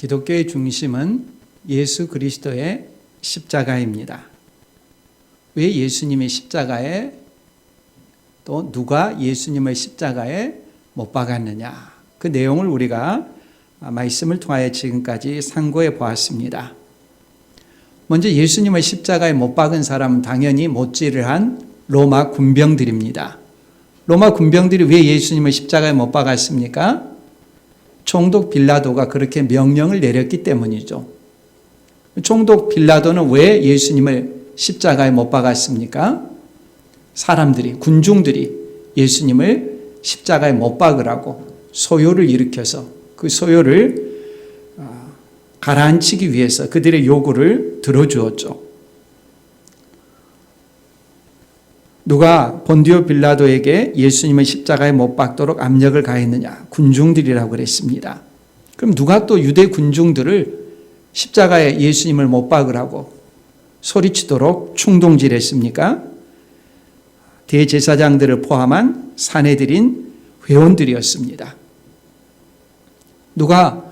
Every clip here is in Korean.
기독교의 중심은 예수 그리스도의 십자가입니다. 왜 예수님의 십자가에 또 누가 예수님을 십자가에 못 박았느냐, 그 내용을 우리가 말씀을 통하여 지금까지 상고해 보았습니다. 먼저 예수님을 십자가에 못 박은 사람은 당연히 못질을 한 로마 군병들입니다. 로마 군병들이 왜 예수님을 십자가에 못 박았습니까? 총독 빌라도가 그렇게 명령을 내렸기 때문이죠. 총독 빌라도는 왜 예수님을 십자가에 못 박았습니까? 사람들이, 군중들이 예수님을 십자가에 못 박으라고 소요를 일으켜서 그 소요를 가라앉히기 위해서 그들의 요구를 들어주었죠. 누가 본디오 빌라도에게 예수님을 십자가에 못 박도록 압력을 가했느냐? 군중들이라고 그랬습니다. 그럼 누가 또 유대 군중들을 십자가에 예수님을 못 박으라고 소리치도록 충동질했습니까? 대제사장들을 포함한 사내들인 회원들이었습니다. 누가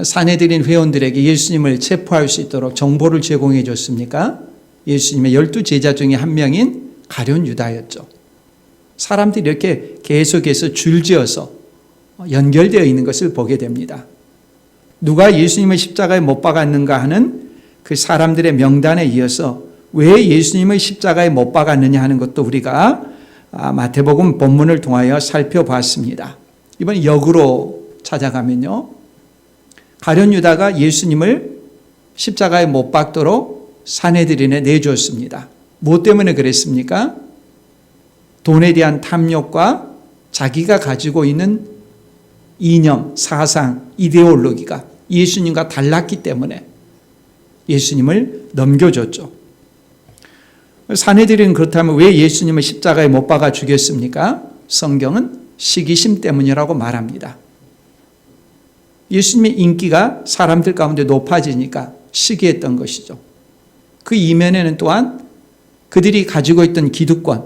사내들인 회원들에게 예수님을 체포할 수 있도록 정보를 제공해 줬습니까? 예수님의 12제자 중에 한 명인 가룟 유다였죠. 사람들이 이렇게 계속해서 줄지어서 연결되어 있는 것을 보게 됩니다. 누가 예수님을 십자가에 못 박았는가 하는 그 사람들의 명단에 이어서 왜 예수님을 십자가에 못 박았느냐 하는 것도 우리가 마태복음 본문을 통하여 살펴봤습니다. 이번 역으로 찾아가면요, 가룟 유다가 예수님을 십자가에 못 박도록 사내들인에 내주었습니다. 무엇 때문에 그랬습니까? 돈에 대한 탐욕과 자기가 가지고 있는 이념, 사상, 이데올로기가 예수님과 달랐기 때문에 예수님을 넘겨줬죠. 사내들은 그렇다면 왜 예수님을 십자가에 못 박아 죽였습니까? 성경은 시기심 때문이라고 말합니다. 예수님의 인기가 사람들 가운데 높아지니까 시기했던 것이죠. 그 이면에는 또한 그들이 가지고 있던 기득권,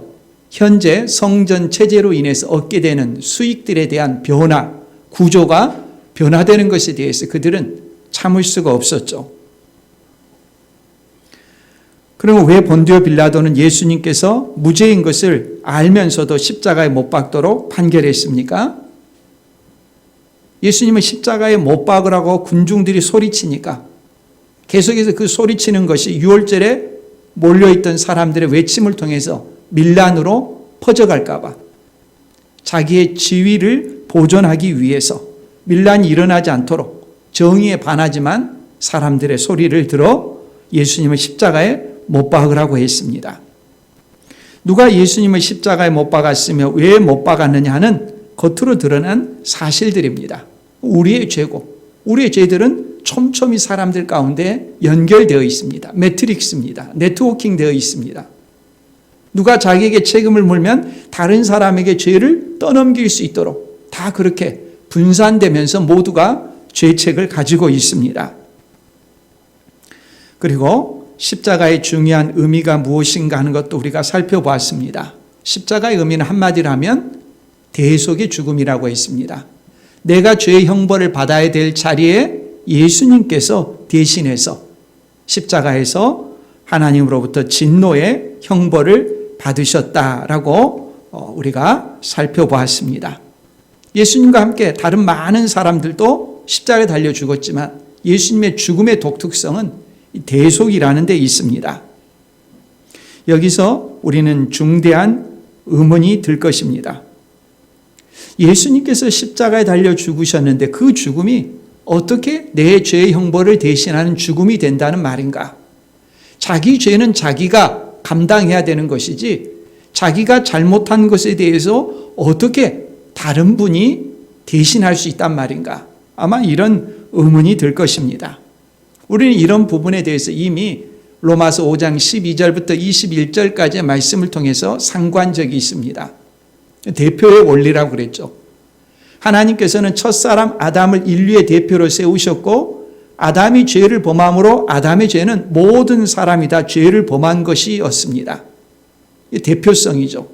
현재 성전 체제로 인해서 얻게 되는 수익들에 대한 변화, 구조가 변화되는 것에 대해서 그들은 참을 수가 없었죠. 그러면 왜 본디오 빌라도는 예수님께서 무죄인 것을 알면서도 십자가에 못 박도록 판결했습니까? 예수님을 십자가에 못 박으라고 군중들이 소리치니까 계속해서 그 소리치는 것이 유월절에 몰려있던 사람들의 외침을 통해서 밀란으로 퍼져갈까 봐 자기의 지위를 보존하기 위해서 밀란이 일어나지 않도록 정의에 반하지만 사람들의 소리를 들어 예수님을 십자가에 못 박으라고 했습니다. 누가 예수님을 십자가에 못 박았으며 왜 못 박았느냐 하는 겉으로 드러난 사실들입니다. 우리의 죄고, 우리의 죄들은 촘촘히 사람들 가운데 연결되어 있습니다. 매트릭스입니다. 네트워킹 되어 있습니다. 누가 자기에게 책임을 물면 다른 사람에게 죄를 떠넘길 수 있도록 다 그렇게 분산되면서 모두가 죄책을 가지고 있습니다. 그리고 십자가의 중요한 의미가 무엇인가 하는 것도 우리가 살펴보았습니다. 십자가의 의미는 한마디로 하면 대속의 죽음이라고 했습니다. 내가 죄의 형벌을 받아야 될 자리에 예수님께서 대신해서 십자가에서 하나님으로부터 진노의 형벌을 받으셨다라고 우리가 살펴보았습니다. 예수님과 함께 다른 많은 사람들도 십자가에 달려 죽었지만 예수님의 죽음의 독특성은 대속이라는 데 있습니다. 여기서 우리는 중대한 의문이 들 것입니다. 예수님께서 십자가에 달려 죽으셨는데 그 죽음이 어떻게 내 죄의 형벌을 대신하는 죽음이 된다는 말인가? 자기 죄는 자기가 감당해야 되는 것이지 자기가 잘못한 것에 대해서 어떻게 다른 분이 대신할 수 있단 말인가? 아마 이런 의문이 들 것입니다. 우리는 이런 부분에 대해서 이미 로마서 5장 12절부터 21절까지의 말씀을 통해서 상고한 적이 있습니다. 대표의 원리라고 그랬죠. 하나님께서는 첫사람 아담을 인류의 대표로 세우셨고 아담이 죄를 범함으로 아담의 죄는 모든 사람이 다 죄를 범한 것이었습니다. 이 대표성이죠.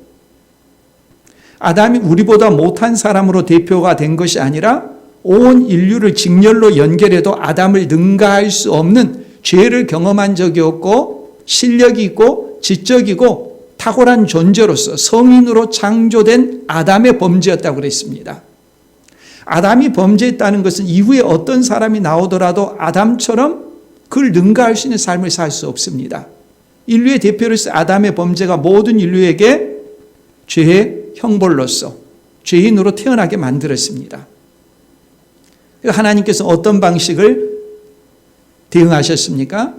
아담이 우리보다 못한 사람으로 대표가 된 것이 아니라 온 인류를 직렬로 연결해도 아담을 능가할 수 없는 죄를 경험한 적이 없고 실력이 있고 지적이고 탁월한 존재로서 성인으로 창조된 아담의 범죄였다고 그랬습니다. 아담이 범죄했다는 것은 이후에 어떤 사람이 나오더라도 아담처럼 그를 능가할 수 있는 삶을 살 수 없습니다. 인류의 대표로서 아담의 범죄가 모든 인류에게 죄의 형벌로서 죄인으로 태어나게 만들었습니다. 하나님께서 어떤 방식을 대응하셨습니까?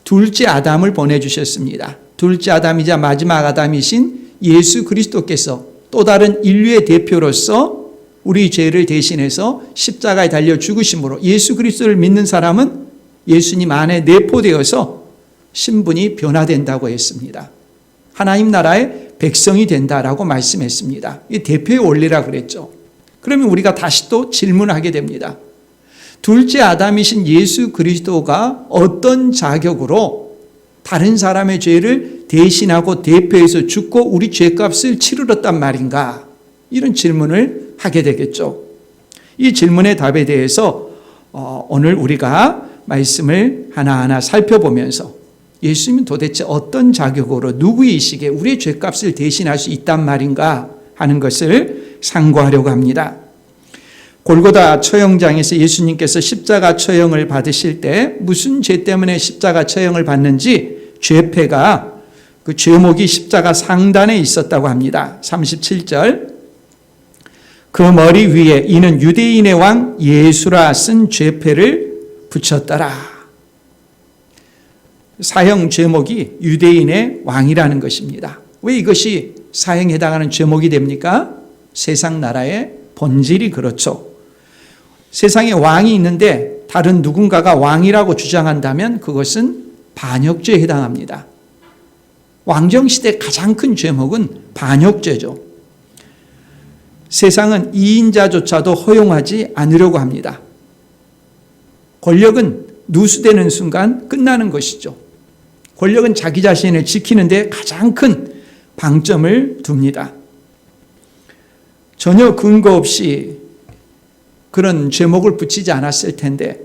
둘째 아담을 보내주셨습니다. 둘째 아담이자 마지막 아담이신 예수 그리스도께서 또 다른 인류의 대표로서 우리 죄를 대신해서 십자가에 달려 죽으심으로 예수 그리스도를 믿는 사람은 예수님 안에 내포되어서 신분이 변화된다고 했습니다. 하나님 나라의 백성이 된다라고 말씀했습니다. 이 대표의 원리라 그랬죠. 그러면 우리가 다시 또 질문하게 됩니다. 둘째 아담이신 예수 그리스도가 어떤 자격으로 다른 사람의 죄를 대신하고 대표해서 죽고 우리 죄값을 치르렀단 말인가? 이런 질문을 하게 되겠죠. 이 질문의 답에 대해서 오늘 우리가 말씀을 하나하나 살펴보면서 예수님은 도대체 어떤 자격으로 누구이시기에 우리의 죄값을 대신할 수 있단 말인가 하는 것을 상고하려고 합니다. 골고다 처형장에서 예수님께서 십자가 처형을 받으실 때 무슨 죄 때문에 십자가 처형을 받는지 죄패가 그 죄목이 십자가 상단에 있었다고 합니다. 37절 그 머리 위에 이는 유대인의 왕 예수라 쓴 죄패를 붙였더라. 사형 죄목이 유대인의 왕이라는 것입니다. 왜 이것이 사형에 해당하는 죄목이 됩니까? 세상 나라의 본질이 그렇죠. 세상에 왕이 있는데 다른 누군가가 왕이라고 주장한다면 그것은 반역죄에 해당합니다. 왕정시대 가장 큰 죄목은 반역죄죠. 세상은 이인자조차도 허용하지 않으려고 합니다. 권력은 누수되는 순간 끝나는 것이죠. 권력은 자기 자신을 지키는데 가장 큰 방점을 둡니다. 전혀 근거 없이 그런 죄목을 붙이지 않았을 텐데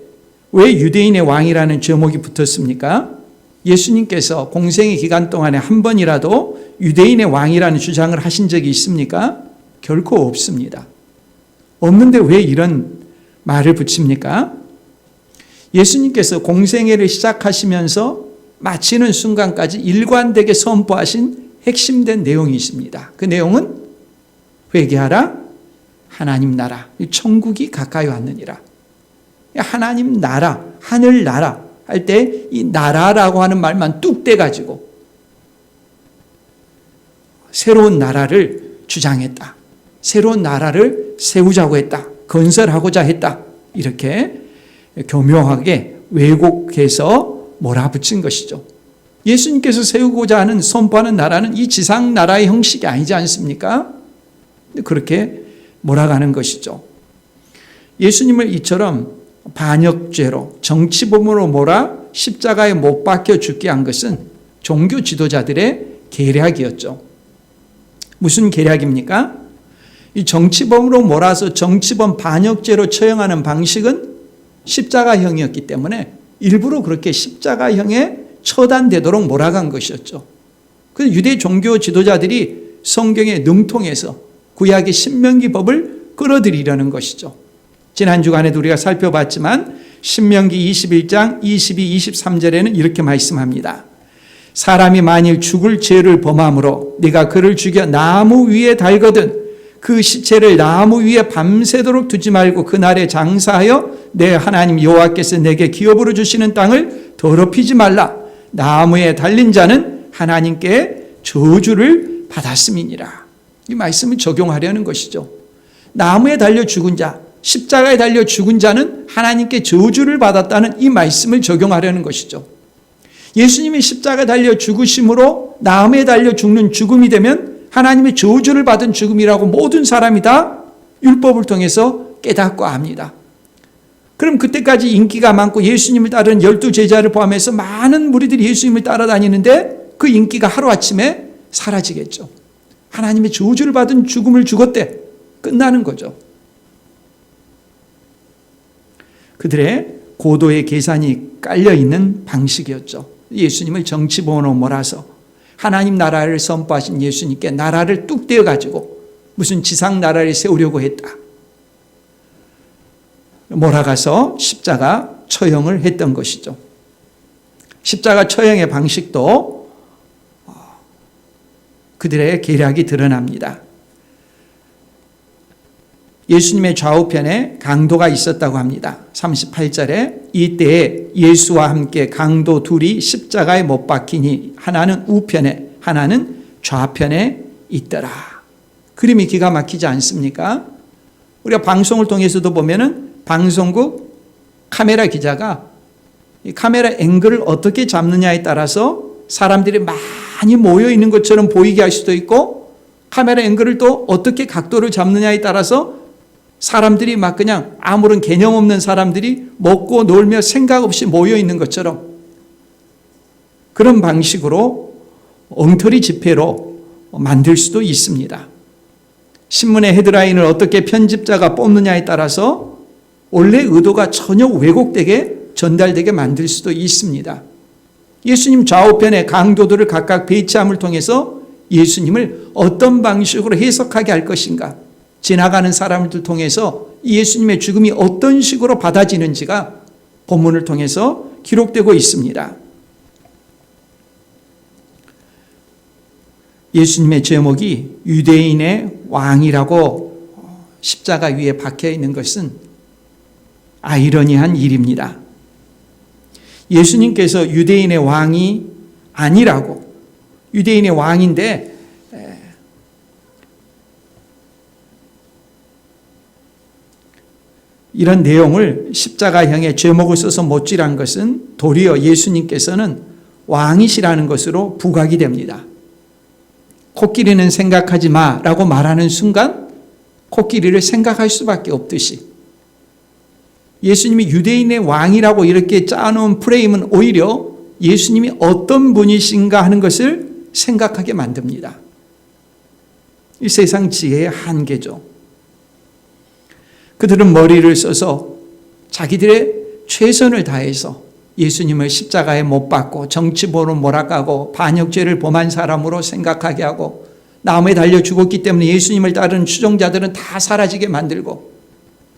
왜 유대인의 왕이라는 죄목이 붙었습니까? 예수님께서 공생의 기간 동안에 한 번이라도 유대인의 왕이라는 주장을 하신 적이 있습니까? 결코 없습니다. 없는데 왜 이런 말을 붙입니까? 예수님께서 공생애를 시작하시면서 마치는 순간까지 일관되게 선포하신 핵심된 내용이 있습니다. 그 내용은 회개하라, 하나님 나라, 천국이 가까이 왔느니라. 하나님 나라, 하늘 나라 할 때 이 나라라고 하는 말만 뚝 떼가지고 새로운 나라를 주장했다. 새로운 나라를 세우자고 했다. 건설하고자 했다. 이렇게 교묘하게 왜곡해서 몰아붙인 것이죠. 예수님께서 세우고자 하는 선포하는 나라는 이 지상 나라의 형식이 아니지 않습니까? 그렇게 몰아가는 것이죠. 예수님을 이처럼 반역죄로 정치범으로 몰아 십자가에 못 박혀 죽게 한 것은 종교 지도자들의 계략이었죠. 무슨 계략입니까? 이 정치범으로 몰아서 정치범 반역죄로 처형하는 방식은 십자가형이었기 때문에 일부러 그렇게 십자가형에 처단되도록 몰아간 것이었죠. 그래서 유대 종교 지도자들이 성경에 능통해서 구약의 신명기법을 끌어들이려는 것이죠. 지난 주간에도 우리가 살펴봤지만 신명기 21장 22, 23절에는 이렇게 말씀합니다. 사람이 만일 죽을 죄를 범함으로 네가 그를 죽여 나무 위에 달거든 그 시체를 나무 위에 밤새도록 두지 말고 그날에 장사하여 내 하나님 여호와께서 내게 기업으로 주시는 땅을 더럽히지 말라. 나무에 달린 자는 하나님께 저주를 받았음이니라. 이 말씀을 적용하려는 것이죠. 나무에 달려 죽은 자, 십자가에 달려 죽은 자는 하나님께 저주를 받았다는 이 말씀을 적용하려는 것이죠. 예수님이 십자가에 달려 죽으심으로 나무에 달려 죽는 죽음이 되면 하나님의 저주를 받은 죽음이라고 모든 사람이 다 율법을 통해서 깨닫고 압니다. 그럼 그때까지 인기가 많고 예수님을 따르는 12제자를 포함해서 많은 무리들이 예수님을 따라다니는데 그 인기가 하루아침에 사라지겠죠. 하나님의 저주를 받은 죽음을 죽었대. 끝나는 거죠. 그들의 고도의 계산이 깔려있는 방식이었죠. 예수님을 정치본으로 몰아서 하나님 나라를 선포하신 예수님께 나라를 뚝 떼어가지고 무슨 지상 나라를 세우려고 했다. 몰아가서 십자가 처형을 했던 것이죠. 십자가 처형의 방식도 그들의 계략이 드러납니다. 예수님의 좌우편에 강도가 있었다고 합니다. 38절에 이때에 예수와 함께 강도 둘이 십자가에 못 박히니 하나는 우편에 하나는 좌편에 있더라. 그림이 기가 막히지 않습니까? 우리가 방송을 통해서도 보면은 방송국 카메라 기자가 이 카메라 앵글을 어떻게 잡느냐에 따라서 사람들이 많이 모여 있는 것처럼 보이게 할 수도 있고, 카메라 앵글을 또 어떻게 각도를 잡느냐에 따라서 사람들이 막 그냥 아무런 개념 없는 사람들이 먹고 놀며 생각 없이 모여 있는 것처럼 그런 방식으로 엉터리 집회로 만들 수도 있습니다. 신문의 헤드라인을 어떻게 편집자가 뽑느냐에 따라서 원래 의도가 전혀 왜곡되게 전달되게 만들 수도 있습니다. 예수님 좌우편에 강도들을 각각 배치함을 통해서 예수님을 어떤 방식으로 해석하게 할 것인가, 지나가는 사람들 통해서 예수님의 죽음이 어떤 식으로 받아지는지가 본문을 통해서 기록되고 있습니다. 예수님의 제목이 유대인의 왕이라고 십자가 위에 박혀 있는 것은 아이러니한 일입니다. 예수님께서 유대인의 왕이 아니라고, 유대인의 왕인데 이런 내용을 십자가형의 제목을 써서 못질한 것은 도리어 예수님께서는 왕이시라는 것으로 부각이 됩니다. 코끼리는 생각하지 마라고 말하는 순간 코끼리를 생각할 수밖에 없듯이 예수님이 유대인의 왕이라고 이렇게 짜놓은 프레임은 오히려 예수님이 어떤 분이신가 하는 것을 생각하게 만듭니다. 이 세상 지혜의 한계죠. 그들은 머리를 써서 자기들의 최선을 다해서 예수님을 십자가에 못 박고 정치범으로 몰아가고 반역죄를 범한 사람으로 생각하게 하고, 나무에 달려 죽었기 때문에 예수님을 따르는 추종자들은 다 사라지게 만들고,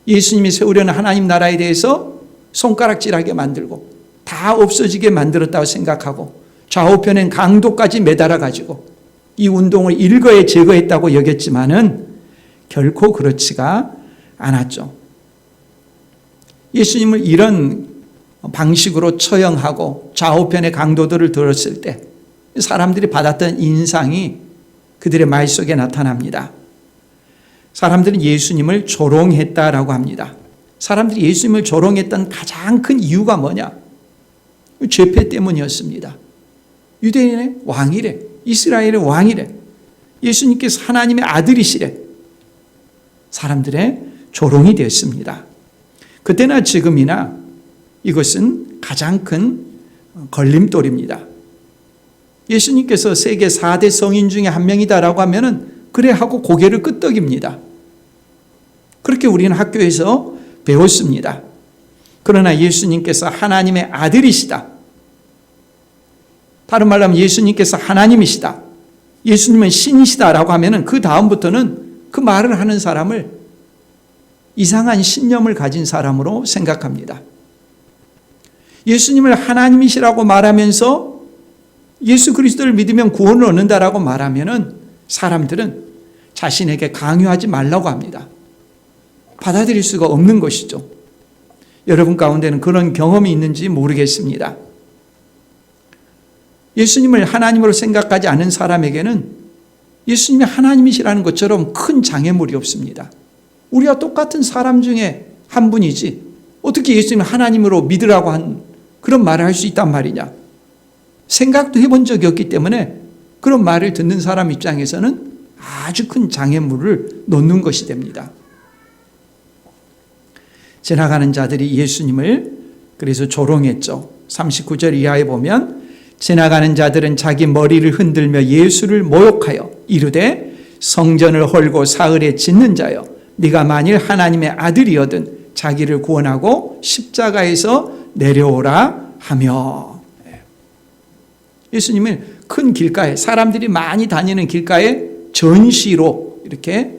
예수님이 세우려는 하나님 나라에 대해서 손가락질하게 만들고 다 없어지게 만들었다고 생각하고, 좌우편엔 강도까지 매달아 가지고 이 운동을 일거에 제거했다고 여겼지만은 결코 그렇지가 않았죠. 예수님을 이런 방식으로 처형하고 좌우편의 강도들을 들었을 때 사람들이 받았던 인상이 그들의 말 속에 나타납니다. 사람들은 예수님을 조롱했다라고 합니다. 사람들이 예수님을 조롱했던 가장 큰 이유가 뭐냐? 죄패 때문이었습니다. 유대인의 왕이래, 이스라엘의 왕이래, 예수님께서 하나님의 아들이시래. 사람들의 조롱이 됐습니다. 그때나 지금이나 이것은 가장 큰 걸림돌입니다. 예수님께서 세계 4대 성인 중에 한 명이다라고 하면은 그래 하고 고개를 끄덕입니다. 그렇게 우리는 학교에서 배웠습니다. 그러나 예수님께서 하나님의 아들이시다, 다른 말로 하면 예수님께서 하나님이시다, 예수님은 신이시다라고 하면은 그 다음부터는 그 말을 하는 사람을 이상한 신념을 가진 사람으로 생각합니다. 예수님을 하나님이시라고 말하면서 예수 그리스도를 믿으면 구원을 얻는다라고 말하면은 사람들은 자신에게 강요하지 말라고 합니다. 받아들일 수가 없는 것이죠. 여러분 가운데는 그런 경험이 있는지 모르겠습니다. 예수님을 하나님으로 생각하지 않은 사람에게는 예수님이 하나님이시라는 것처럼 큰 장애물이 없습니다. 우리와 똑같은 사람 중에 한 분이지 어떻게 예수님을 하나님으로 믿으라고 한 그런 말을 할 수 있단 말이냐. 생각도 해본 적이 없기 때문에 그런 말을 듣는 사람 입장에서는 아주 큰 장애물을 놓는 것이 됩니다. 지나가는 자들이 예수님을 그래서 조롱했죠. 39절 이하에 보면 지나가는 자들은 자기 머리를 흔들며 예수를 모욕하여 이르되 성전을 헐고 사흘에 짓는 자여, 네가 만일 하나님의 아들이거든 자기를 구원하고 십자가에서 내려오라 하며. 예수님은 큰 길가에, 사람들이 많이 다니는 길가에 전시로 이렇게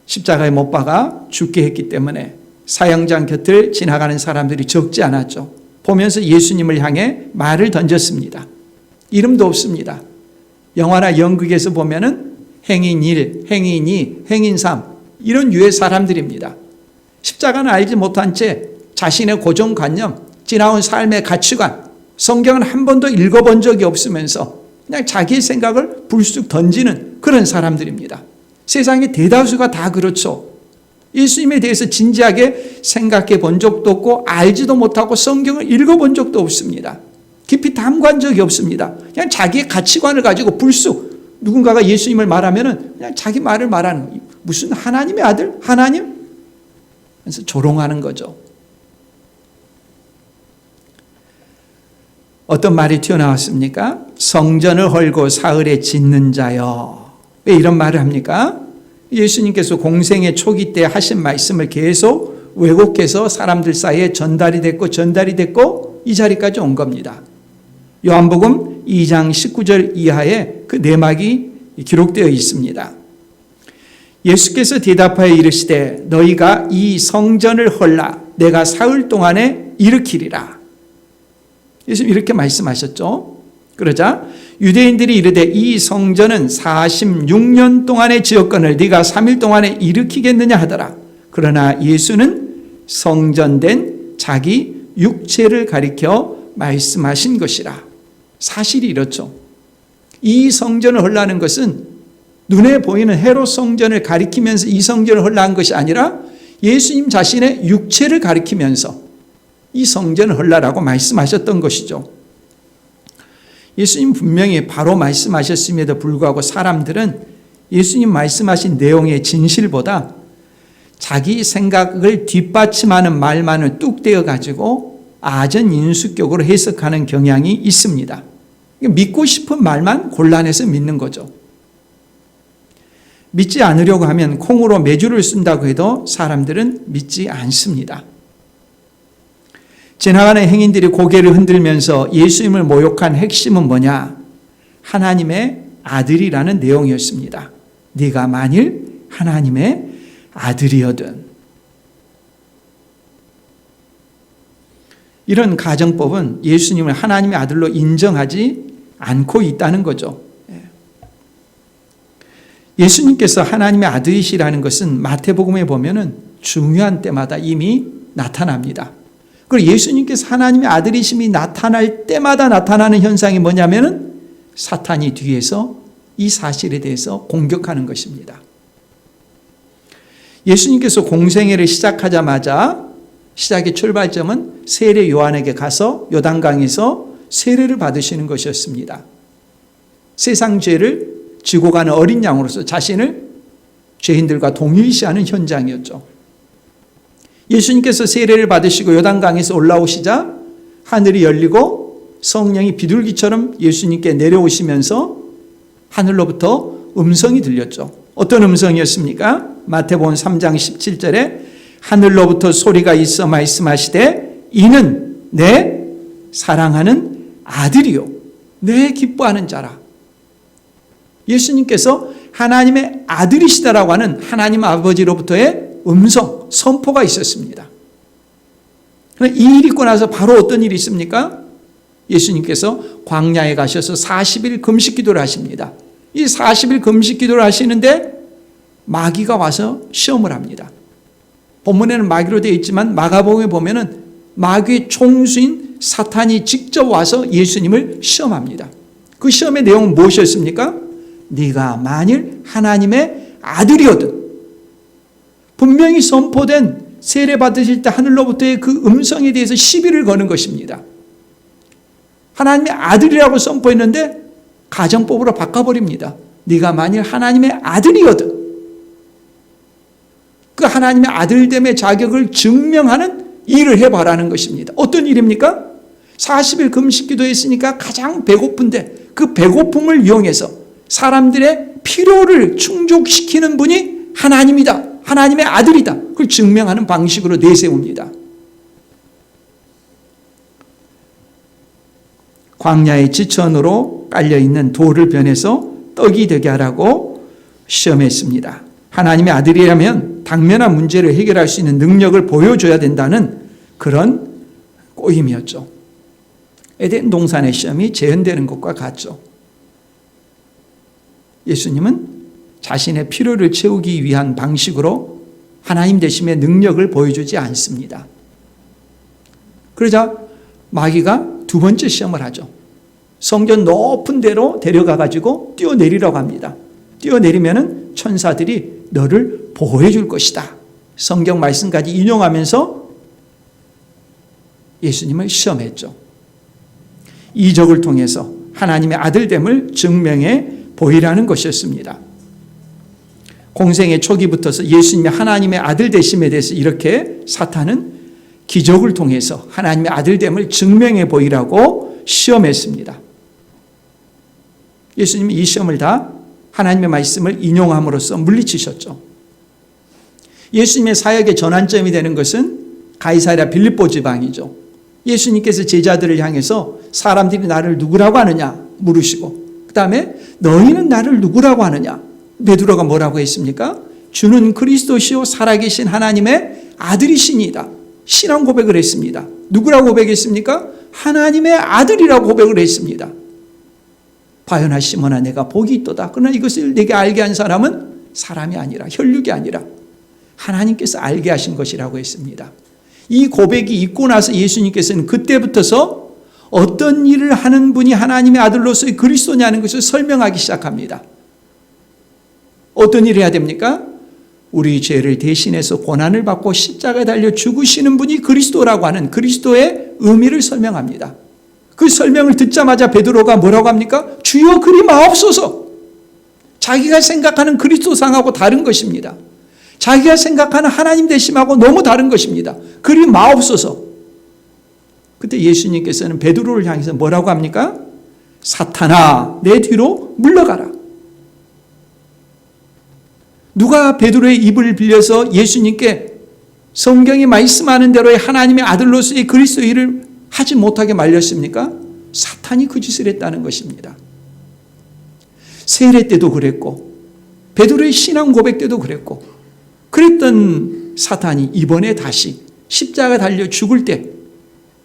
십자가에 못 박아 죽게 했기 때문에 사형장 곁을 지나가는 사람들이 적지 않았죠. 보면서 예수님을 향해 말을 던졌습니다. 이름도 없습니다. 영화나 연극에서 보면은 행인 1, 행인 2, 행인 3 이런 유의 사람들입니다. 십자가는 알지 못한 채 자신의 고정관념, 지나온 삶의 가치관, 성경은 한 번도 읽어본 적이 없으면서 그냥 자기의 생각을 불쑥 던지는 그런 사람들입니다. 세상의 대다수가 다 그렇죠. 예수님에 대해서 진지하게 생각해 본 적도 없고 알지도 못하고 성경을 읽어본 적도 없습니다. 깊이 탐구한 적이 없습니다. 그냥 자기의 가치관을 가지고 불쑥 누군가가 예수님을 말하면은 그냥 자기 말을 말하는, 무슨 하나님의 아들? 하나님? 그래서 조롱하는 거죠. 어떤 말이 튀어나왔습니까? 성전을 헐고 사흘에 짓는 자여. 왜 이런 말을 합니까? 예수님께서 공생의 초기 때 하신 말씀을 계속 왜곡해서 사람들 사이에 전달이 됐고 이 자리까지 온 겁니다. 요한복음 2장 19절 이하에 그 내막이 기록되어 있습니다. 예수께서 대답하여 이르시되 너희가 이 성전을 헐라 내가 사흘 동안에 일으키리라. 예수님 이렇게 말씀하셨죠. 그러자 유대인들이 이르되 이 성전은 46년 동안의 지었건을 네가 3일 동안에 일으키겠느냐 하더라. 그러나 예수는 성전된 자기 육체를 가리켜 말씀하신 것이라. 사실이 이렇죠. 이 성전을 헐라는 것은 눈에 보이는 헤롯 성전을 가리키면서 이 성전을 헐라한 것이 아니라 예수님 자신의 육체를 가리키면서 이 성전을 헐라라고 말씀하셨던 것이죠. 예수님 분명히 바로 말씀하셨음에도 불구하고 사람들은 예수님 말씀하신 내용의 진실보다 자기 생각을 뒷받침하는 말만을 뚝 떼어 가지고 아전인수격으로 해석하는 경향이 있습니다. 믿고 싶은 말만 골라내서 믿는 거죠. 믿지 않으려고 하면 콩으로 메주를 쓴다고 해도 사람들은 믿지 않습니다. 지나가는 행인들이 고개를 흔들면서 예수님을 모욕한 핵심은 뭐냐? 하나님의 아들이라는 내용이었습니다. 네가 만일 하나님의 아들이거든. 이런 가정법은 예수님을 하나님의 아들로 인정하지 않고 있다는 거죠. 예수님께서 하나님의 아들이시라는 것은 마태복음에 보면은 중요한 때마다 이미 나타납니다. 그리고 예수님께서 하나님의 아들이심이 나타날 때마다 나타나는 현상이 뭐냐면은 사탄이 뒤에서 이 사실에 대해서 공격하는 것입니다. 예수님께서 공생애를 시작하자마자 시작의 출발점은 세례 요한에게 가서 요단강에서 세례를 받으시는 것이었습니다. 세상 죄를 지고 가는 어린 양으로서 자신을 죄인들과 동일시하는 현장이었죠. 예수님께서 세례를 받으시고 요단강에서 올라오시자 하늘이 열리고 성령이 비둘기처럼 예수님께 내려오시면서 하늘로부터 음성이 들렸죠. 어떤 음성이었습니까? 마태복음 3장 17절에 하늘로부터 소리가 있어 말씀하시되 이는 내 사랑하는 아들이요 내 기뻐하는 자라. 예수님께서 하나님의 아들이시다라고 하는 하나님 아버지로부터의 음성, 선포가 있었습니다. 이 일이 있고 나서 바로 어떤 일이 있습니까? 예수님께서 광야에 가셔서 40일 금식 기도를 하십니다. 이 40일 금식 기도를 하시는데 마귀가 와서 시험을 합니다. 본문에는 마귀로 되어 있지만 마가복음에 보면은 마귀의 총수인 사탄이 직접 와서 예수님을 시험합니다. 그 시험의 내용은 무엇이었습니까? 네가 만일 하나님의 아들이거든. 분명히 선포된 세례 받으실 때 하늘로부터의 그 음성에 대해서 시비를 거는 것입니다. 하나님의 아들이라고 선포했는데 가정법으로 바꿔버립니다. 네가 만일 하나님의 아들이거든. 그 하나님의 아들됨의 자격을 증명하는 일을 해봐라는 것입니다. 어떤 일입니까? 40일 금식 기도했으니까 가장 배고픈데 그 배고픔을 이용해서 사람들의 필요를 충족시키는 분이 하나님이다, 하나님의 아들이다, 그걸 증명하는 방식으로 내세웁니다. 광야의 지천으로 깔려있는 돌을 변해서 떡이 되게 하라고 시험했습니다. 하나님의 아들이라면 당면한 문제를 해결할 수 있는 능력을 보여줘야 된다는 그런 꼬임이었죠. 에덴 동산의 시험이 재현되는 것과 같죠. 예수님은 자신의 필요를 채우기 위한 방식으로 하나님 되심의 능력을 보여주지 않습니다. 그러자 마귀가 두 번째 시험을 하죠. 성전 높은 데로 데려가 가지고 뛰어내리라고 합니다. 뛰어내리면은 천사들이 너를 보호해 줄 것이다. 성경 말씀까지 인용하면서 예수님을 시험했죠. 이적을 통해서 하나님의 아들됨을 증명해 보이라는 것이었습니다. 공생의 초기부터서 예수님이 하나님의 아들 되심에 대해서 이렇게 사탄은 기적을 통해서 하나님의 아들됨을 증명해 보이라고 시험했습니다. 예수님이 이 시험을 다 하나님의 말씀을 인용함으로써 물리치셨죠. 예수님의 사역의 전환점이 되는 것은 가이사랴 빌립보 지방이죠. 예수님께서 제자들을 향해서 사람들이 나를 누구라고 하느냐 물으시고, 그 다음에 너희는 나를 누구라고 하느냐. 베드로가 뭐라고 했습니까? 주는 그리스도시요 살아계신 하나님의 아들이시니이다. 신앙 고백을 했습니다. 누구라고 고백했습니까? 하나님의 아들이라고 고백을 했습니다. 과연하 시몬아 내가 복이 있도다. 그러나 이것을 내게 알게 한 사람은 사람이 아니라 혈육이 아니라 하나님께서 알게 하신 것이라고 했습니다. 이 고백이 있고 나서 예수님께서는 그때부터서 어떤 일을 하는 분이 하나님의 아들로서의 그리스도냐는 것을 설명하기 시작합니다. 어떤 일을 해야 됩니까? 우리 죄를 대신해서 고난을 받고 십자가에 달려 죽으시는 분이 그리스도라고 하는 그리스도의 의미를 설명합니다. 그 설명을 듣자마자 베드로가 뭐라고 합니까? 주여 그리 마옵소서. 자기가 생각하는 그리스도상하고 다른 것입니다. 자기가 생각하는 하나님 되심하고 너무 다른 것입니다. 그리 마옵소서. 그때 예수님께서는 베드로를 향해서 뭐라고 합니까? 사탄아 내 뒤로 물러가라. 누가 베드로의 입을 빌려서 예수님께 성경이 말씀하는 대로의 하나님의 아들로서의 그리스도 일을 하지 못하게 말렸습니까? 사탄이 그 짓을 했다는 것입니다. 세례 때도 그랬고 베드로의 신앙 고백 때도 그랬고 그랬던 사탄이 이번에 다시 십자가 달려 죽을 때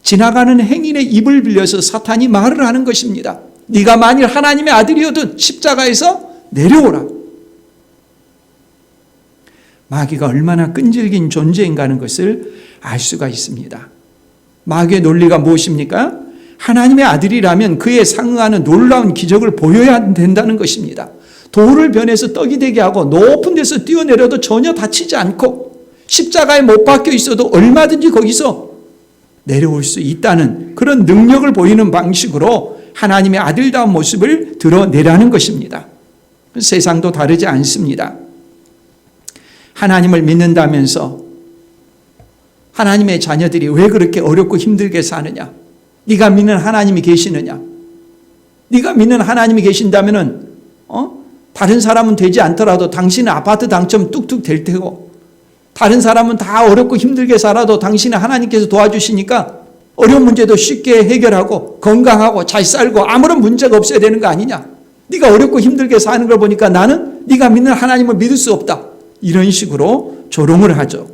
지나가는 행인의 입을 빌려서 사탄이 말을 하는 것입니다. 네가 만일 하나님의 아들이어든 십자가에서 내려오라. 마귀가 얼마나 끈질긴 존재인가 하는 것을 알 수가 있습니다. 마귀의 논리가 무엇입니까? 하나님의 아들이라면 그에 상응하는 놀라운 기적을 보여야 된다는 것입니다. 돌을 변해서 떡이 되게 하고 높은 데서 뛰어내려도 전혀 다치지 않고 십자가에 못 박혀 있어도 얼마든지 거기서 내려올 수 있다는 그런 능력을 보이는 방식으로 하나님의 아들다운 모습을 드러내라는 것입니다. 세상도 다르지 않습니다. 하나님을 믿는다면서 하나님의 자녀들이 왜 그렇게 어렵고 힘들게 사느냐? 네가 믿는 하나님이 계시느냐? 네가 믿는 하나님이 계신다면은 다른 사람은 되지 않더라도 당신은 아파트 당첨 뚝뚝 될 테고 다른 사람은 다 어렵고 힘들게 살아도 당신은 하나님께서 도와주시니까 어려운 문제도 쉽게 해결하고 건강하고 잘 살고 아무런 문제가 없어야 되는 거 아니냐? 네가 어렵고 힘들게 사는 걸 보니까 나는 네가 믿는 하나님을 믿을 수 없다. 이런 식으로 조롱을 하죠.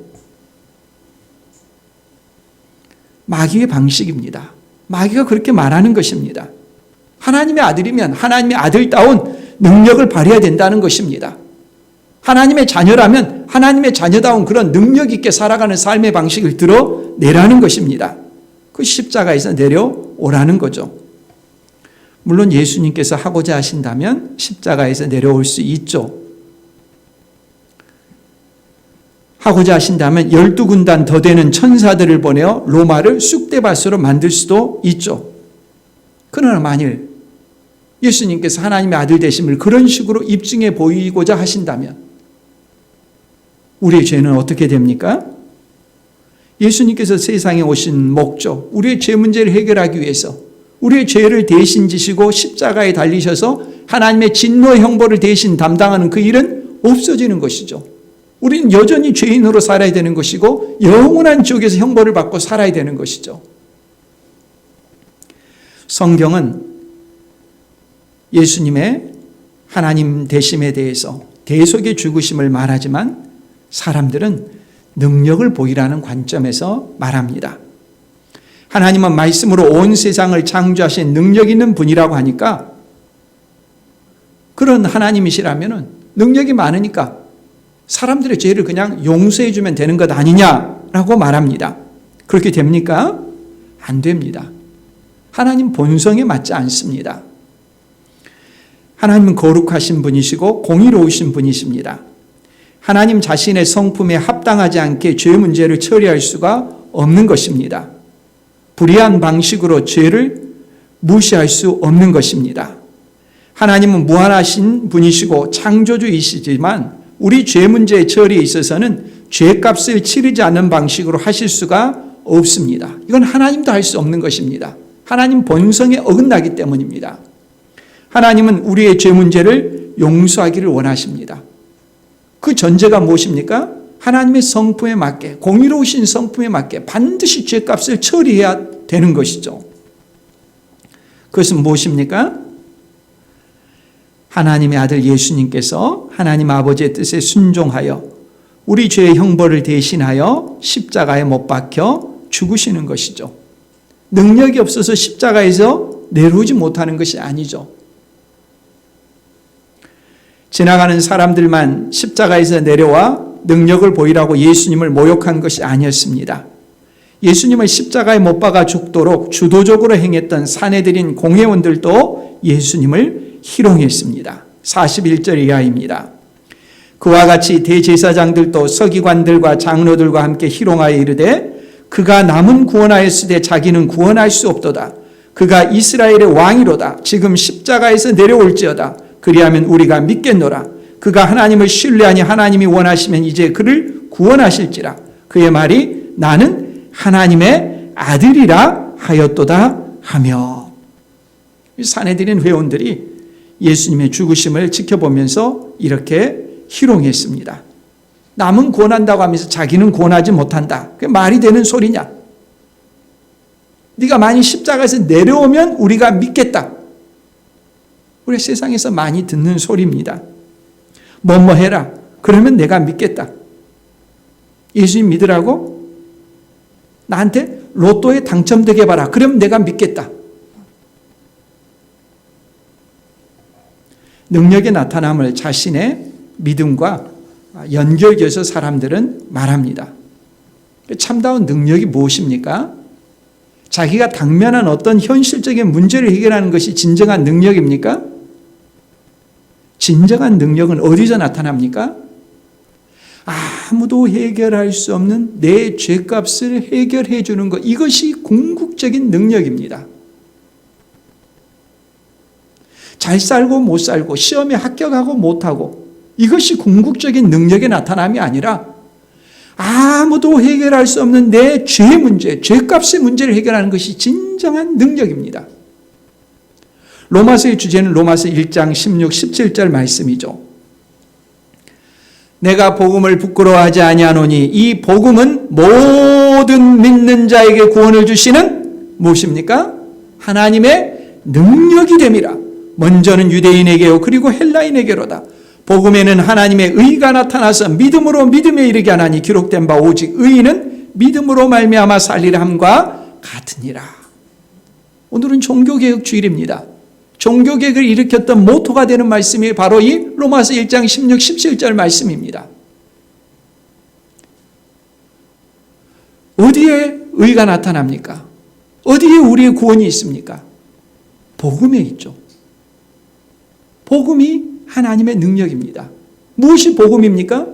마귀의 방식입니다. 마귀가 그렇게 말하는 것입니다. 하나님의 아들이면 하나님의 아들다운 능력을 발휘해야 된다는 것입니다. 하나님의 자녀라면 하나님의 자녀다운 그런 능력 있게 살아가는 삶의 방식을 드러내라는 것입니다. 그 십자가에서 내려오라는 거죠. 물론 예수님께서 하고자 하신다면 십자가에서 내려올 수 있죠. 하고자 하신다면 12군단 더 되는 천사들을 보내어 로마를 쑥대밭으로 만들 수도 있죠. 그러나 만일 예수님께서 하나님의 아들 되심을 그런 식으로 입증해 보이고자 하신다면 우리의 죄는 어떻게 됩니까? 예수님께서 세상에 오신 목적, 우리의 죄 문제를 해결하기 위해서 우리의 죄를 대신 지시고 십자가에 달리셔서 하나님의 진노의 형벌을 대신 담당하는 그 일은 없어지는 것이죠. 우리는 여전히 죄인으로 살아야 되는 것이고 영원한 지옥에서 형벌을 받고 살아야 되는 것이죠. 성경은 예수님의 하나님 되심에 대해서 대속의 죽으심을 말하지만 사람들은 능력을 보이라는 관점에서 말합니다. 하나님은 말씀으로 온 세상을 창조하신 능력 있는 분이라고 하니까 그런 하나님이시라면 능력이 많으니까 사람들의 죄를 그냥 용서해 주면 되는 것 아니냐라고 말합니다. 그렇게 됩니까? 안 됩니다. 하나님 본성에 맞지 않습니다. 하나님은 거룩하신 분이시고 공의로우신 분이십니다. 하나님 자신의 성품에 합당하지 않게 죄 문제를 처리할 수가 없는 것입니다. 불의한 방식으로 죄를 무시할 수 없는 것입니다. 하나님은 무한하신 분이시고 창조주이시지만 우리 죄 문제의 처리에 있어서는 죄값을 치르지 않는 방식으로 하실 수가 없습니다. 이건 하나님도 할 수 없는 것입니다. 하나님 본성에 어긋나기 때문입니다. 하나님은 우리의 죄 문제를 용서하기를 원하십니다. 그 전제가 무엇입니까? 하나님의 성품에 맞게, 공의로우신 성품에 맞게 반드시 죄값을 처리해야 되는 것이죠. 그것은 무엇입니까? 하나님의 아들 예수님께서 하나님 아버지의 뜻에 순종하여 우리 죄의 형벌을 대신하여 십자가에 못 박혀 죽으시는 것이죠. 능력이 없어서 십자가에서 내려오지 못하는 것이 아니죠. 지나가는 사람들만 십자가에서 내려와 능력을 보이라고 예수님을 모욕한 것이 아니었습니다. 예수님을 십자가에 못 박아 죽도록 주도적으로 행했던 사내들인 공회원들도 예수님을 희롱했습니다. 41절 이하입니다. 그와 같이 대제사장들도 서기관들과 장로들과 함께 희롱하여 이르되 그가 남은 구원하였으되 자기는 구원할 수 없도다. 그가 이스라엘의 왕이로다. 지금 십자가에서 내려올지어다. 그리하면 우리가 믿겠노라. 그가 하나님을 신뢰하니 하나님이 원하시면 이제 그를 구원하실지라. 그의 말이 나는 하나님의 아들이라 하였도다 하며. 사내들인 회원들이 예수님의 죽으심을 지켜보면서 이렇게 희롱했습니다. 남은 구원한다고 하면서 자기는 구원하지 못한다. 그게 말이 되는 소리냐? 네가 만약 십자가에서 내려오면 우리가 믿겠다. 우리 세상에서 많이 듣는 소리입니다. 뭐뭐 해라. 그러면 내가 믿겠다. 예수님 믿으라고? 나한테 로또에 당첨되게 해봐라. 그러면 내가 믿겠다. 능력의 나타남을 자신의 믿음과 연결지어서 사람들은 말합니다. 참다운 능력이 무엇입니까? 자기가 당면한 어떤 현실적인 문제를 해결하는 것이 진정한 능력입니까? 진정한 능력은 어디서 나타납니까? 아무도 해결할 수 없는 내 죄값을 해결해 주는 것, 이것이 궁극적인 능력입니다. 잘 살고 못 살고 시험에 합격하고 못하고 이것이 궁극적인 능력의 나타남이 아니라 아무도 해결할 수 없는 내 죄 문제, 죄값의 문제를 해결하는 것이 진정한 능력입니다. 로마서의 주제는 로마서 1장 16, 17절 말씀이죠. 내가 복음을 부끄러워하지 아니하노니 이 복음은 모든 믿는 자에게 구원을 주시는 무엇입니까? 하나님의 능력이 됨이라. 먼저는 유대인에게요 그리고 헬라인에게로다. 복음에는 하나님의 의가 나타나서 믿음으로 믿음에 이르게 하나니 기록된 바 오직 의인은 믿음으로 말미암아 살리라 함과 같으니라. 오늘은 종교개혁 주일입니다. 종교개혁을 일으켰던 모토가 되는 말씀이 바로 이 로마서 1장 16, 17절 말씀입니다. 어디에 의가 나타납니까? 어디에 우리의 구원이 있습니까? 복음에 있죠. 복음이 하나님의 능력입니다. 무엇이 복음입니까?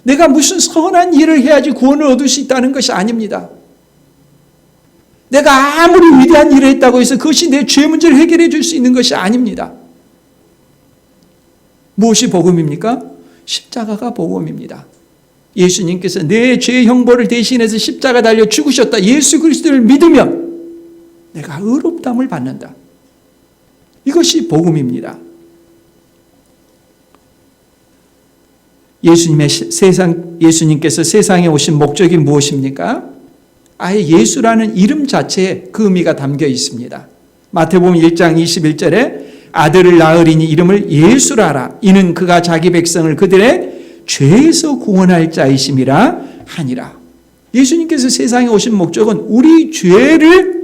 내가 무슨 선한 일을 해야지 구원을 얻을 수 있다는 것이 아닙니다. 내가 아무리 위대한 일을 했다고 해서 그것이 내 죄 문제를 해결해 줄 수 있는 것이 아닙니다. 무엇이 복음입니까? 십자가가 복음입니다. 예수님께서 내 죄의 형벌을 대신해서 십자가 달려 죽으셨다. 예수 그리스도를 믿으면 내가 의롭다함을 받는다. 이것이 복음입니다. 예수님께서 세상에 오신 목적이 무엇입니까? 아예 예수라는 이름 자체에 그 의미가 담겨 있습니다. 마태복음 1장 21절에 아들을 낳으리니 이름을 예수라라. 이는 그가 자기 백성을 그들의 죄에서 구원할 자이심이라 하니라. 예수님께서 세상에 오신 목적은 우리 죄를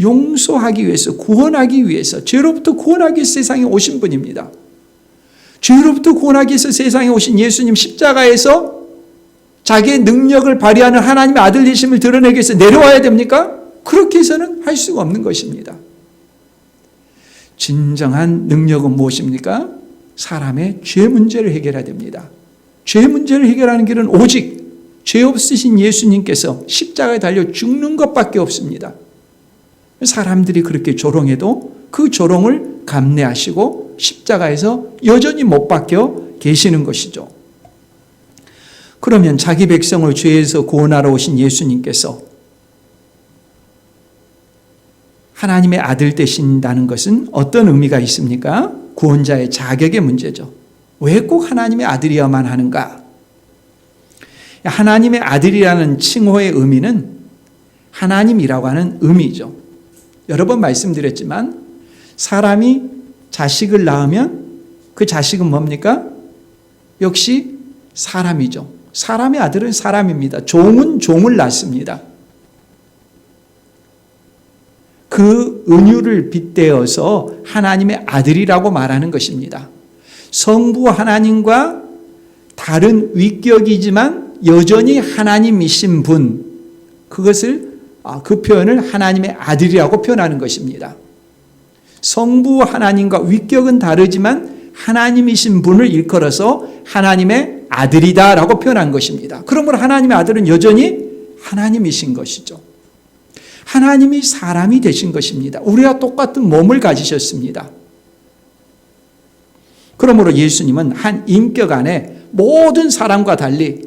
용서하기 위해서, 구원하기 위해서, 죄로부터 구원하기 위해서 세상에 오신 분입니다. 죄로부터 구원하기 위해서 세상에 오신 예수님, 십자가에서 자기의 능력을 발휘하는 하나님의 아들 되심을 드러내기 위해서 내려와야 됩니까? 그렇게 해서는 할 수가 없는 것입니다. 진정한 능력은 무엇입니까? 사람의 죄 문제를 해결해야 됩니다. 죄 문제를 해결하는 길은 오직 죄 없으신 예수님께서 십자가에 달려 죽는 것밖에 없습니다. 사람들이 그렇게 조롱해도 그 조롱을 감내하시고 십자가에서 여전히 못 박혀 계시는 것이죠. 그러면 자기 백성을 죄에서 구원하러 오신 예수님께서 하나님의 아들 되신다는 것은 어떤 의미가 있습니까? 구원자의 자격의 문제죠. 왜 꼭 하나님의 아들이어야만 하는가? 하나님의 아들이라는 칭호의 의미는 하나님이라고 하는 의미죠. 여러 번 말씀드렸지만 사람이 자식을 낳으면 그 자식은 뭡니까? 역시 사람이죠. 사람의 아들은 사람입니다. 종은 종을 낳습니다. 그 은유를 빗대어서 하나님의 아들이라고 말하는 것입니다. 성부 하나님과 다른 위격이지만 여전히 하나님이신 분, 그 표현을 하나님의 아들이라고 표현하는 것입니다. 성부 하나님과 위격은 다르지만 하나님이신 분을 일컬어서 하나님의 아들이다라고 표현한 것입니다. 그러므로 하나님의 아들은 여전히 하나님이신 것이죠. 하나님이 사람이 되신 것입니다. 우리와 똑같은 몸을 가지셨습니다. 그러므로 예수님은 한 인격 안에 모든 사람과 달리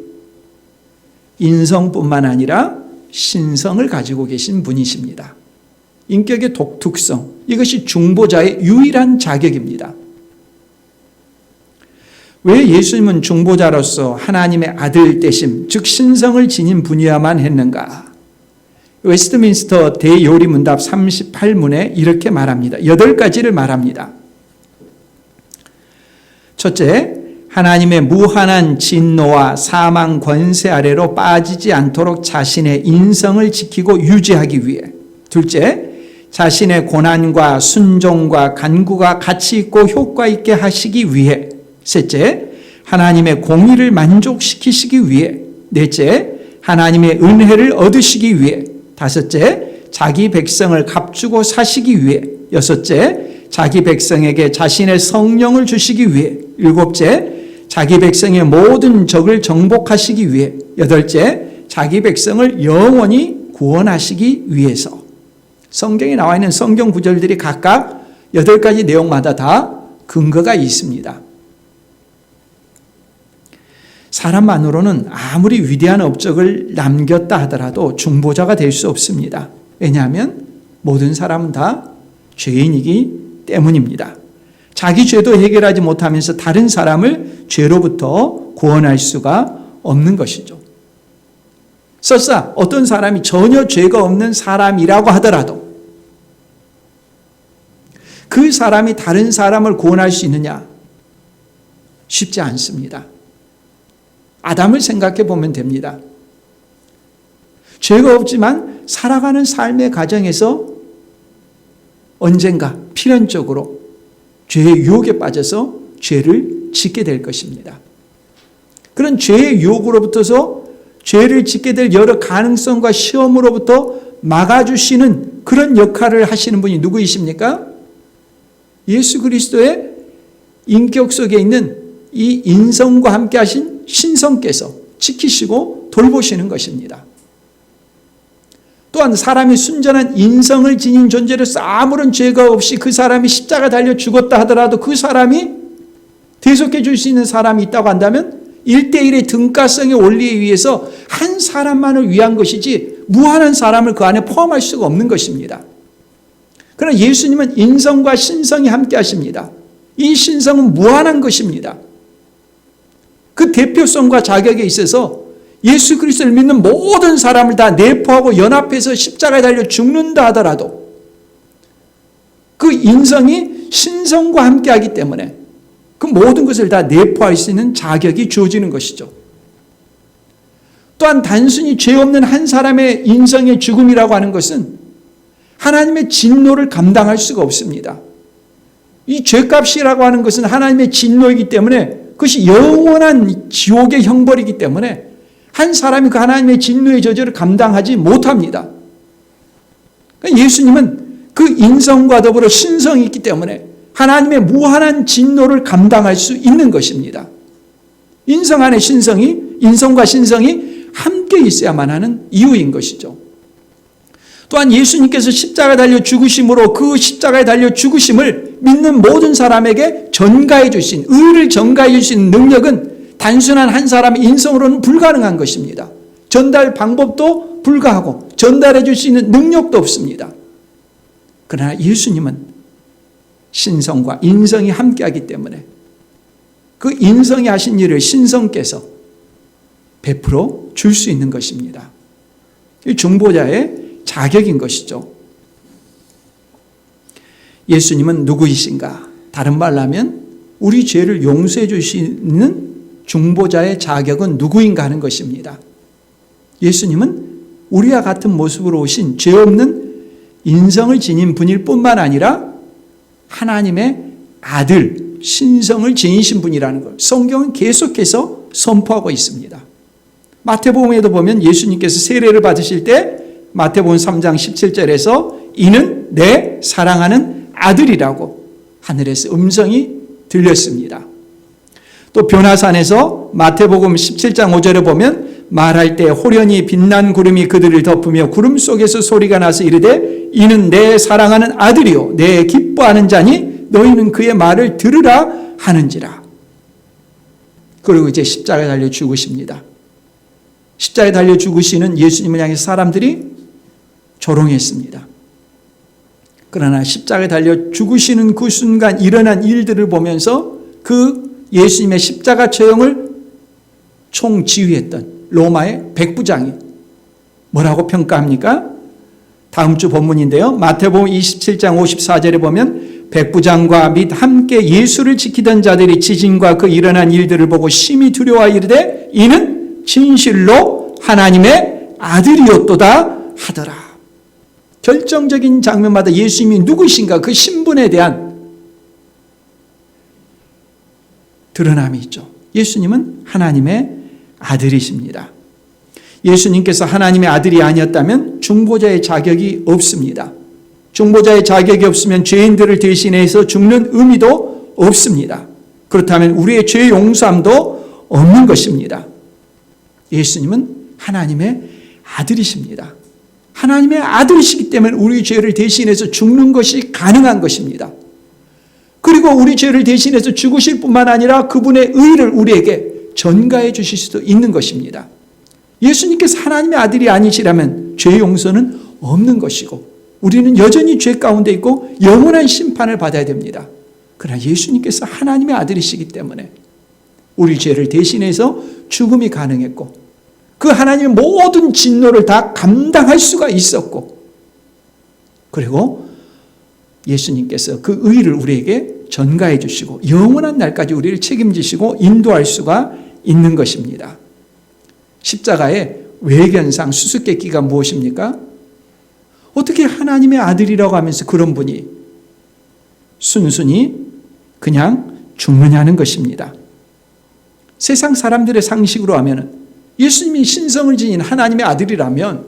인성뿐만 아니라 신성을 가지고 계신 분이십니다. 인격의 독특성, 이것이 중보자의 유일한 자격입니다. 왜 예수님은 중보자로서 하나님의 아들 되심, 즉 신성을 지닌 분이어야만 했는가? 웨스트민스터 대요리문답 38문에 이렇게 말합니다. 8가지를 말합니다. 첫째, 하나님의 무한한 진노와 사망 권세 아래로 빠지지 않도록 자신의 인성을 지키고 유지하기 위해. 둘째, 자신의 고난과 순종과 간구가 가치 있고 효과 있게 하시기 위해. 셋째, 하나님의 공의를 만족시키시기 위해. 넷째, 하나님의 은혜를 얻으시기 위해. 다섯째, 자기 백성을 값주고 사시기 위해. 여섯째, 자기 백성에게 자신의 성령을 주시기 위해. 일곱째, 자기 백성의 모든 적을 정복하시기 위해. 여덟째, 자기 백성을 영원히 구원하시기 위해서. 성경에 나와 있는 성경 구절들이 각각 8가지 내용마다 다 근거가 있습니다. 사람만으로는 아무리 위대한 업적을 남겼다 하더라도 중보자가 될 수 없습니다. 왜냐하면 모든 사람은 다 죄인이기 때문입니다. 자기 죄도 해결하지 못하면서 다른 사람을 죄로부터 구원할 수가 없는 것이죠. 설사 어떤 사람이 전혀 죄가 없는 사람이라고 하더라도 그 사람이 다른 사람을 구원할 수 있느냐? 쉽지 않습니다. 아담을 생각해 보면 됩니다. 죄가 없지만 살아가는 삶의 과정에서 언젠가 필연적으로 죄의 유혹에 빠져서 죄를 짓게 될 것입니다. 그런 죄의 유혹으로부터서 죄를 짓게 될 여러 가능성과 시험으로부터 막아주시는 그런 역할을 하시는 분이 누구이십니까? 예수 그리스도의 인격 속에 있는 이 인성과 함께 하신 신성께서 지키시고 돌보시는 것입니다. 또한 사람이 순전한 인성을 지닌 존재로서 아무런 죄가 없이 그 사람이 십자가 달려 죽었다 하더라도 그 사람이 대속해 줄 수 있는 사람이 있다고 한다면 1대1의 등가성에 올리기 위해서 한 사람만을 위한 것이지 무한한 사람을 그 안에 포함할 수가 없는 것입니다. 그러나 예수님은 인성과 신성이 함께 하십니다. 이 신성은 무한한 것입니다. 그 대표성과 자격에 있어서 예수 그리스도를 믿는 모든 사람을 다 내포하고 연합해서 십자가에 달려 죽는다 하더라도 그 인성이 신성과 함께하기 때문에 그 모든 것을 다 내포할 수 있는 자격이 주어지는 것이죠. 또한 단순히 죄 없는 한 사람의 인성의 죽음이라고 하는 것은 하나님의 진노를 감당할 수가 없습니다. 이 죄값이라고 하는 것은 하나님의 진노이기 때문에 그것이 영원한 지옥의 형벌이기 때문에 한 사람이 그 하나님의 진노의 저주를 감당하지 못합니다. 예수님은 그 인성과 더불어 신성이 있기 때문에 하나님의 무한한 진노를 감당할 수 있는 것입니다. 인성 안에 신성이, 인성과 신성이 함께 있어야만 하는 이유인 것이죠. 또한 예수님께서 십자가에 달려 죽으심으로 그 십자가에 달려 죽으심을 믿는 모든 사람에게 전가해 주신, 의를 전가해 주신 능력은 단순한 한 사람의 인성으로는 불가능한 것입니다. 전달 방법도 불가하고 전달해 줄 수 있는 능력도 없습니다. 그러나 예수님은 신성과 인성이 함께하기 때문에 그 인성이 하신 일을 신성께서 베풀어 줄 수 있는 것입니다. 이 중보자의 자격인 것이죠. 예수님은 누구이신가? 다른 말로 하면 우리 죄를 용서해 주시는 중보자의 자격은 누구인가 하는 것입니다. 예수님은 우리와 같은 모습으로 오신 죄 없는 인성을 지닌 분일 뿐만 아니라 하나님의 아들, 신성을 지니신 분이라는 걸 성경은 계속해서 선포하고 있습니다. 마태복음에도 보면 예수님께서 세례를 받으실 때 마태복음 3장 17절에서 이는 내 사랑하는 아들이라고 하늘에서 음성이 들렸습니다. 또 변화산에서 마태복음 17장 5절에 보면 말할 때 호련히 빛난 구름이 그들을 덮으며 구름 속에서 소리가 나서 이르되 이는 내 사랑하는 아들이요 내 기뻐하는 자니 너희는 그의 말을 들으라 하는지라. 그리고 이제 십자가에 달려 죽으십니다. 십자가에 달려 죽으시는 예수님을 향해 사람들이 조롱했습니다. 그러나 십자가에 달려 죽으시는 그 순간 일어난 일들을 보면서 그 예수님의 십자가 처형을 총지휘했던 로마의 백부장이 뭐라고 평가합니까? 다음 주 본문인데요. 마태복음 27장 54절에 보면 백부장과 및 함께 예수를 지키던 자들이 지진과 그 일어난 일들을 보고 심히 두려워 이르되 이는 진실로 하나님의 아들이었도다 하더라. 결정적인 장면마다 예수님이 누구신가 그 신분에 대한 드러남이 있죠. 예수님은 하나님의 아들이십니다. 예수님께서 하나님의 아들이 아니었다면 중보자의 자격이 없습니다. 중보자의 자격이 없으면 죄인들을 대신해서 죽는 의미도 없습니다. 그렇다면 우리의 죄 용서함도 없는 것입니다. 예수님은 하나님의 아들이십니다. 하나님의 아들이시기 때문에 우리 죄를 대신해서 죽는 것이 가능한 것입니다. 그리고 우리 죄를 대신해서 죽으실 뿐만 아니라 그분의 의를 우리에게 전가해 주실 수도 있는 것입니다. 예수님께서 하나님의 아들이 아니시라면 죄 용서는 없는 것이고 우리는 여전히 죄 가운데 있고 영원한 심판을 받아야 됩니다. 그러나 예수님께서 하나님의 아들이시기 때문에 우리 죄를 대신해서 죽음이 가능했고 그 하나님의 모든 진노를 다 감당할 수가 있었고 그리고 예수님께서 그 의를 우리에게 전가해 주시고 영원한 날까지 우리를 책임지시고 인도할 수가 있는 것입니다. 십자가의 외견상 수수께끼가 무엇입니까? 어떻게 하나님의 아들이라고 하면서 그런 분이 순순히 그냥 죽느냐는 것입니다. 세상 사람들의 상식으로 하면 예수님이 신성을 지닌 하나님의 아들이라면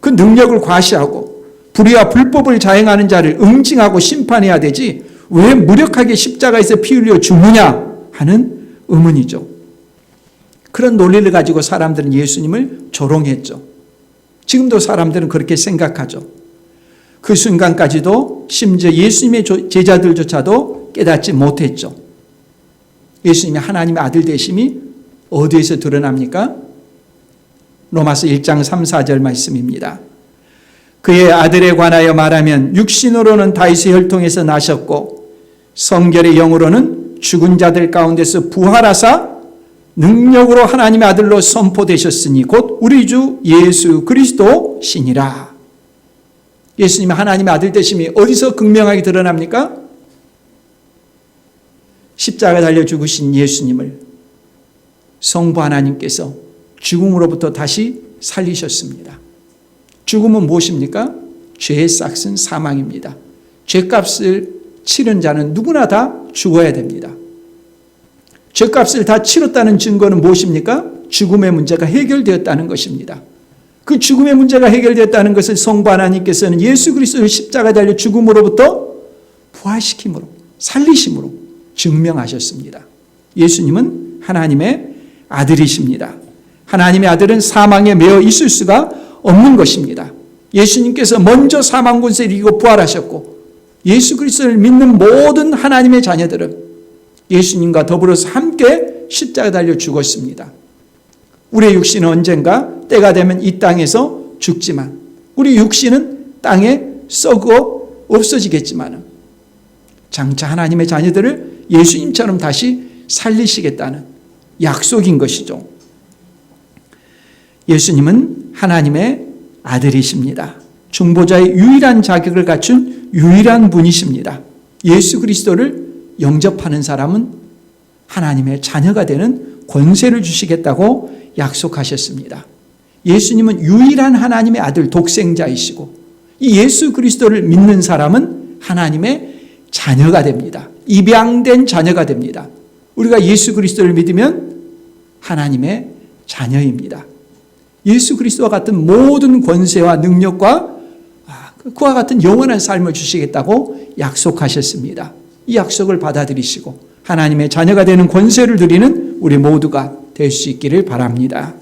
그 능력을 과시하고 불의와 불법을 자행하는 자를 응징하고 심판해야 되지 왜 무력하게 십자가에서 피 흘려 죽느냐 하는 의문이죠. 그런 논리를 가지고 사람들은 예수님을 조롱했죠. 지금도 사람들은 그렇게 생각하죠. 그 순간까지도 심지어 예수님의 제자들조차도 깨닫지 못했죠. 예수님이 하나님의 아들 되심이 어디에서 드러납니까? 로마서 1장 3, 4절 말씀입니다. 그의 아들에 관하여 말하면 육신으로는 다윗의 혈통에서 나셨고 성결의 영으로는 죽은 자들 가운데서 부활하사 능력으로 하나님의 아들로 선포되셨으니 곧 우리 주 예수 그리스도 신이라. 예수님의 하나님의 아들 되심이 어디서 극명하게 드러납니까? 십자가 달려 죽으신 예수님을 성부 하나님께서 죽음으로부터 다시 살리셨습니다. 죽음은 무엇입니까? 죄의 싹은 사망입니다. 죄값을 치른 자는 누구나 다 죽어야 됩니다. 죄값을 다 치렀다는 증거는 무엇입니까? 죽음의 문제가 해결되었다는 것입니다. 그 죽음의 문제가 해결되었다는 것을 성부 하나님께서는 예수 그리스도를 십자가 달려 죽음으로부터 부활시킴으로, 살리심으로 증명하셨습니다. 예수님은 하나님의 아들이십니다. 하나님의 아들은 사망에 매여 있을 수가 없는 것입니다. 예수님께서 먼저 사망 권세를 이기고 부활하셨고 예수 그리스도를 믿는 모든 하나님의 자녀들은 예수님과 더불어서 함께 십자가 달려 죽었습니다. 우리의 육신은 언젠가 때가 되면 이 땅에서 죽지만 우리 육신은 땅에 썩어 없어지겠지만 장차 하나님의 자녀들을 예수님처럼 다시 살리시겠다는 약속인 것이죠. 예수님은 하나님의 아들이십니다. 중보자의 유일한 자격을 갖춘 유일한 분이십니다. 예수 그리스도를 영접하는 사람은 하나님의 자녀가 되는 권세를 주시겠다고 약속하셨습니다. 예수님은 유일한 하나님의 아들 독생자이시고 이 예수 그리스도를 믿는 사람은 하나님의 자녀가 됩니다. 입양된 자녀가 됩니다. 우리가 예수 그리스도를 믿으면 하나님의 자녀입니다. 예수 그리스도와 같은 모든 권세와 능력과 그와 같은 영원한 삶을 주시겠다고 약속하셨습니다. 이 약속을 받아들이시고 하나님의 자녀가 되는 권세를 누리는 우리 모두가 될 수 있기를 바랍니다.